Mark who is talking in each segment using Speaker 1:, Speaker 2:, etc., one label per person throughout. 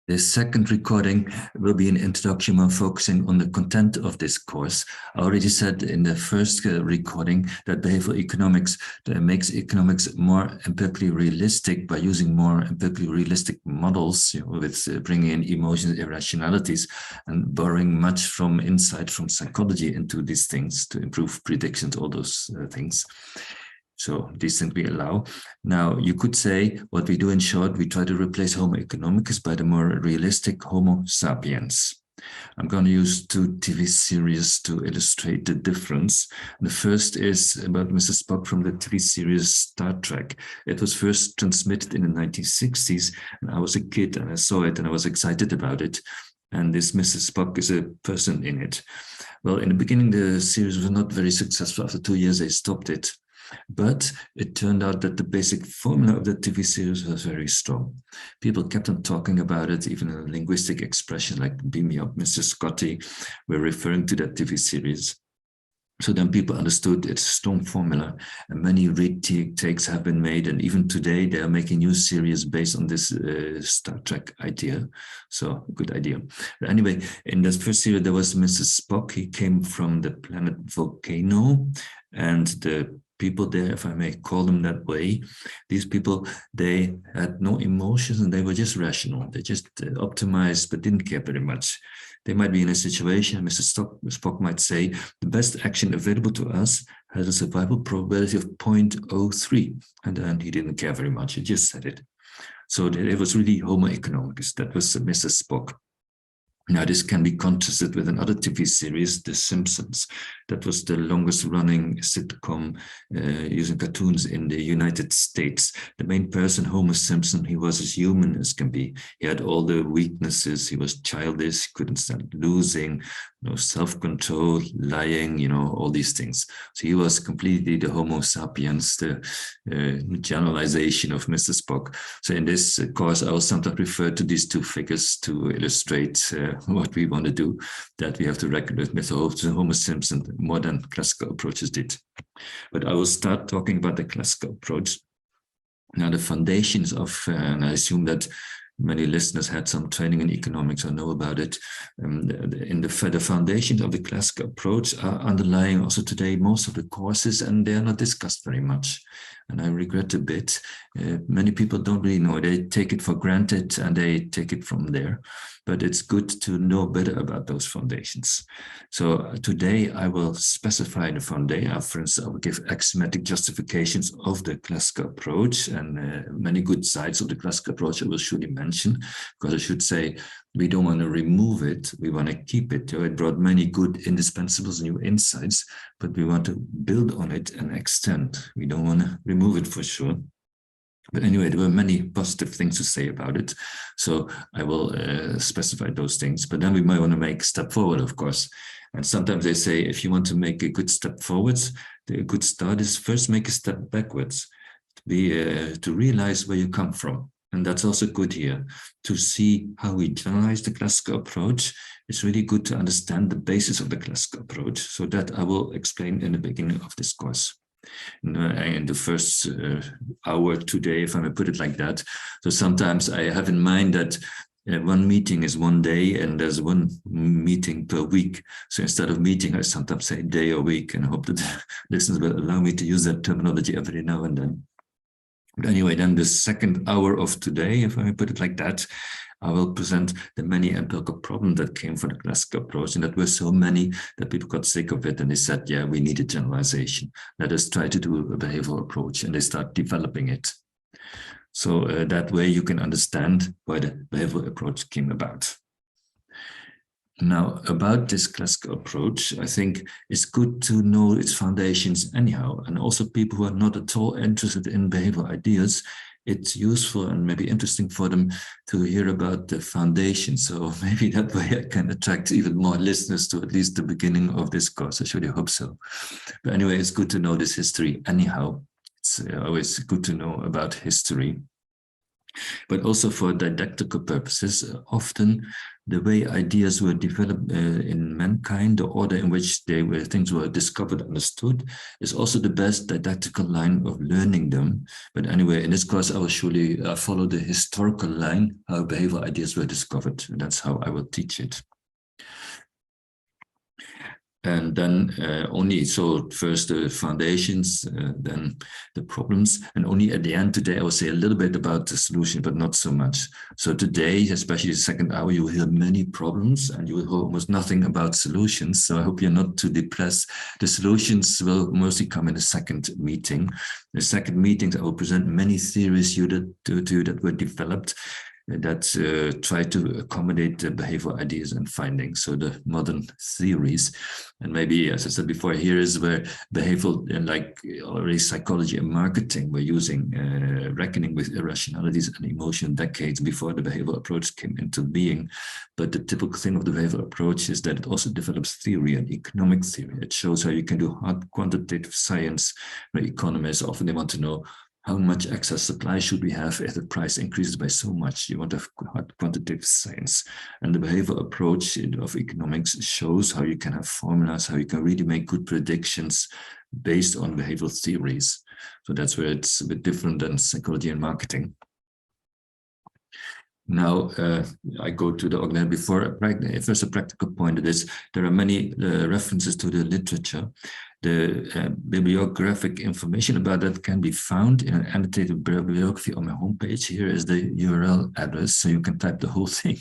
Speaker 1: The second recording will be an introduction more focusing on the content of this course. I already said in the first recording that behavioral economics makes economics more empirically realistic by using more empirically realistic models, with bringing in emotions, irrationalities, and borrowing much from insight from psychology into these things to improve predictions, all those things. So these things we allow. Now, you could say what we do in short, we try to replace Homo economicus by the more realistic Homo sapiens. I'm going to use two TV series to illustrate the difference. The first is about Mrs. Spock from the TV series Star Trek. It was first transmitted in the 1960s, and I was a kid and I saw it and I was excited about it. And this Mrs. Spock is a person in it. Well, in the beginning, the series was not very successful. After 2 years, they stopped it. But it turned out that the basic formula of the TV series was very strong. People kept on talking about it, even a linguistic expression like "beam me up, Mr. Scotty," were referring to that TV series. So then people understood it's a strong formula, and many retakes have been made. And even today, they are making new series based on this Star Trek idea. So good idea. But anyway, in that first series, there was Mr. Spock. He came from the planet Volcano, and the people there, if I may call them that way, these people, they had no emotions and they were just rational. They just optimized, but didn't care very much. They might be in a situation, Mr. Spock might say, the best action available to us has a survival probability of 0.03. And then he didn't care very much. He just said it. So it was really Homo economicus. That was Mr. Spock. Now, this can be contrasted with another TV series, The Simpsons. That was the longest running sitcom using cartoons in the United States. The main person, Homer Simpson, he was as human as can be. He had all the weaknesses. He was childish, couldn't stand losing, no self-control, lying, all these things. So he was completely the Homo sapiens, the generalization of Mr. Spock. So in this course, I will sometimes refer to these two figures to illustrate what we want to do, that we have to recognize Mr. Homer Simpson more than classical approaches did. But I will start talking about the classical approach. Now, the foundations of, and I assume that many listeners had some training in economics or know about it. The foundations of the classical approach are underlying also today most of the courses, and they are not discussed very much. And I regret a bit. Many people don't really know. They take it for granted and they take it from there. But it's good to know better about those foundations. So today I will specify the foundation. For instance, I will give axiomatic justifications of the classical approach, and many good sides of the classical approach I will surely mention, because I should say we don't want to remove it, we want to keep it. It brought many good indispensables, new insights, but we want to build on it and extend. We don't want to remove it for sure. But anyway, there were many positive things to say about it. So I will specify those things. But then we might want to make a step forward, of course. And sometimes they say, if you want to make a good step forwards, the good start is first make a step backwards, to realize where you come from. And that's also good here, to see how we generalize the classical approach. It's really good to understand the basis of the classical approach. So that I will explain in the beginning of this course. In the first hour today, if I may put it like that. So sometimes I have in mind that one meeting is one day and there's one meeting per week. So instead of meeting, I sometimes say day or week, and I hope that listeners will allow me to use that terminology every now and then. But anyway, then the second hour of today, if I may put it like that, I will present the many empirical problems that came from the classical approach, and that were so many that people got sick of it and they said, yeah, we need a generalization. Let us try to do a behavioral approach, and they start developing it. So that way you can understand why the behavioral approach came about. Now, about this classical approach, I think it's good to know its foundations anyhow, and also people who are not at all interested in behavioral ideas, it's useful and maybe interesting for them to hear about the foundation. So maybe that way I can attract even more listeners to at least the beginning of this course. I surely hope so. But anyway, it's good to know this history anyhow. It's always good to know about history. but also for didactical purposes. Often the way ideas were developed in mankind, the order in which things were discovered, understood, is also the best didactical line of learning them. But anyway, in this course, I will surely follow the historical line, how behavioral ideas were discovered. And that's how I will teach it. And then first the foundations, then the problems, and only at the end today I will say a little bit about the solution, but not so much. So today, especially the second hour, you will hear many problems and you will hear almost nothing about solutions. So I hope you're not too depressed. The solutions will mostly come in the second meeting. The second meeting, I will present many theories to you that were developed that try to accommodate the behavioral ideas and findings, so the modern theories. And maybe, as I said before, here is where behavioral, and like already psychology and marketing, were using reckoning with irrationalities and emotion decades before the behavioral approach came into being. But the typical thing of the behavioral approach is that it also develops theory and economic theory. It shows how you can do hard quantitative science, where economists often they want to know how much excess supply should we have if the price increases by so much? You want to have hard quantitative science. And the behavioral approach of economics shows how you can have formulas, how you can really make good predictions based on behavioral theories. So that's where it's a bit different than psychology and marketing. Now, I go to the organizer before. First, a practical point of this. There are many references to the literature. The bibliographic information about that can be found in an annotated bibliography on my homepage. Here is the URL address, so you can type the whole thing.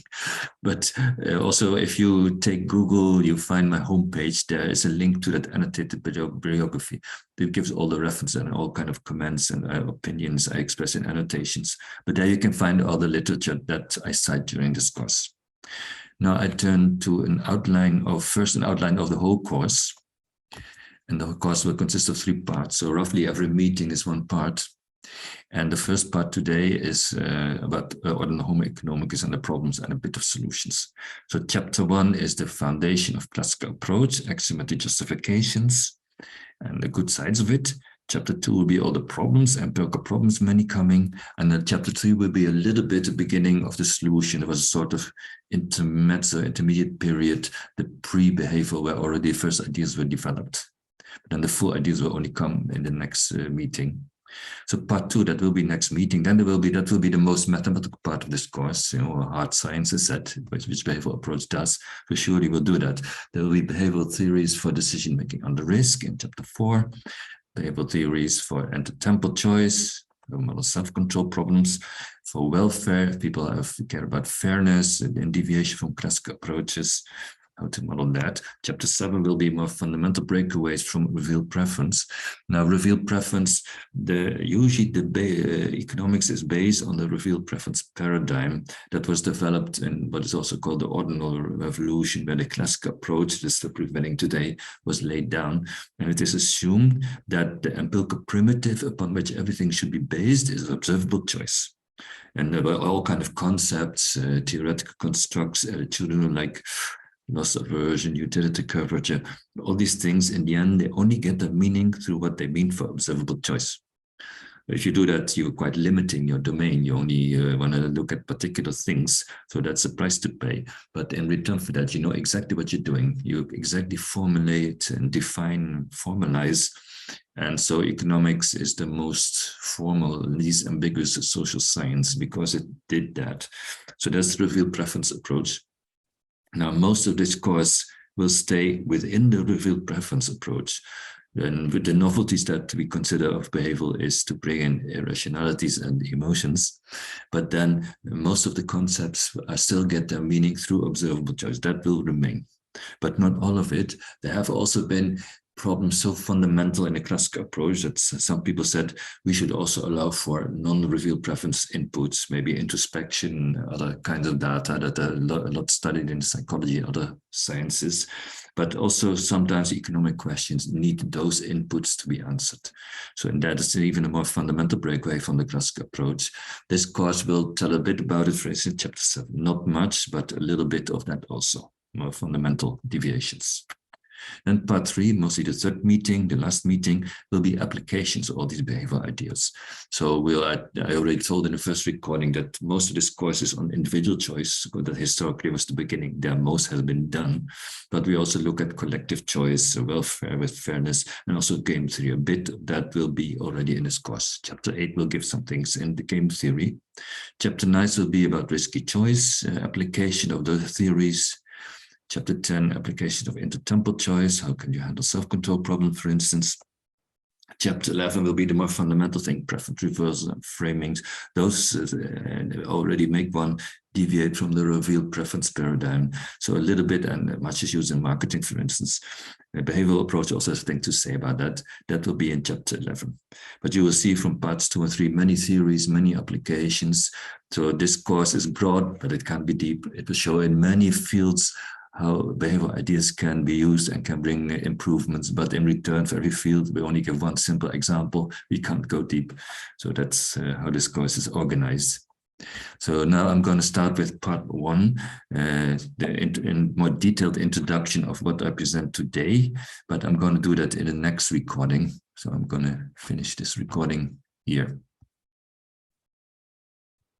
Speaker 1: But also, if you take Google, you find my homepage. There is a link to that annotated bibliography. It gives all the references and all kind of comments and opinions I express in annotations. But there you can find all the literature that I cite during this course. Now I turn to an outline of the whole course. And the course will consist of 3 parts. So roughly every meeting is 1 part. And the first part today is about ordinal homo economicus and the problems and a bit of solutions. So chapter 1 is the foundation of classical approach, axiomatic justifications, and the good sides of it. Chapter 2 will be all the problems, empirical problems, many coming. And then chapter 3 will be a little bit the beginning of the solution. It was a sort of intermediate period, the pre-behavioral, where already the first ideas were developed. But then the full ideas will only come in the next meeting. So part 2, that will be next meeting. Then that will be the most mathematical part of this course, hard sciences, which behavioral approach does. So surely we'll do that. There will be behavioral theories for decision making under risk in chapter 4, behavioral theories for intertemporal choice, model self-control problems, for welfare. People care about fairness and deviation from classical approaches, how to model that. Chapter 7 will be more fundamental breakaways from revealed preference. Now, revealed preference, usually the economics is based on the revealed preference paradigm that was developed in what is also called the ordinal revolution, where the classical approach that we're presenting today was laid down. And it is assumed that the empirical primitive upon which everything should be based is observable choice. And there were all kinds of concepts, theoretical constructs, like loss aversion, utility curvature, all these things, in the end, they only get their meaning through what they mean for observable choice. If you do that, you're quite limiting your domain. You only want to look at particular things, so that's a price to pay. But in return for that, you know exactly what you're doing. You exactly formulate and define, formalize. And so economics is the most formal, least ambiguous social science because it did that. So that's the revealed preference approach. Now, most of this course will stay within the revealed preference approach. And with the novelties that we consider of behavioral is to bring in irrationalities and emotions. But then most of the concepts still get their meaning through observable choice. That will remain, but not all of it. There have also been problems so fundamental in the classical approach that some people said we should also allow for non-revealed preference inputs, maybe introspection, other kinds of data that are a lot studied in psychology and other sciences. But also sometimes economic questions need those inputs to be answered. So and that is even a more fundamental breakaway from the classical approach. This course will tell a bit about it, for instance, chapter 7. Not much, but a little bit of that also, more fundamental deviations. Then part 3, mostly the third meeting, the last meeting, will be applications of all these behavioral ideas. So I already told in the first recording that most of this course is on individual choice, that historically was the beginning. There most has been done, but we also look at collective choice, welfare with fairness, and also game theory. A bit that will be already in this course. Chapter 8 will give some things in the game theory. Chapter 9 will be about risky choice, application of the theories. Chapter 10, application of intertemporal choice. How can you handle self-control problem, for instance? Chapter 11 will be the more fundamental thing, preference reversal and framings. Those already make one deviate from the revealed preference paradigm. So a little bit, and much is used in marketing, for instance. The behavioral approach also has a thing to say about that. That will be in chapter 11. But you will see from parts 2 and 3, many theories, many applications. So this course is broad, but it can be deep. It will show in many fields how behavioral ideas can be used and can bring improvements. But in return, for every field, we only give one simple example. We can't go deep. So that's how this course is organized. So now I'm going to start with part 1, in more detailed introduction of what I present today, but I'm going to do that in the next recording. So I'm going to finish this recording here.